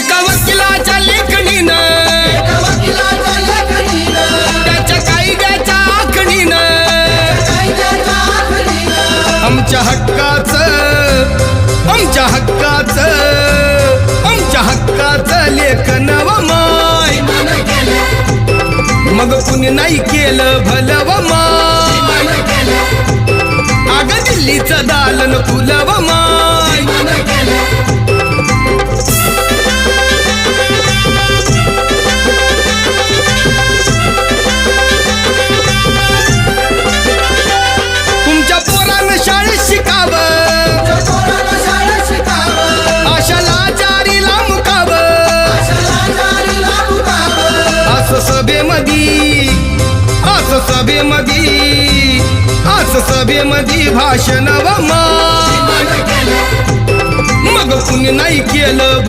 एका वकिलाच्या लेखणीनं त्याच्या कायद्याच्या आखणीनं आमच्या हक्काचं लेखन व माय मग कुणी नाही केलं भलं व माय अग दिल्लीचं दालन फुलं व माय तुमच्या पोरानं शाळेत शिकावं आशाला जारीला मुकावं असं सभेमधी भाषण व माय मग कुणी नाही केलं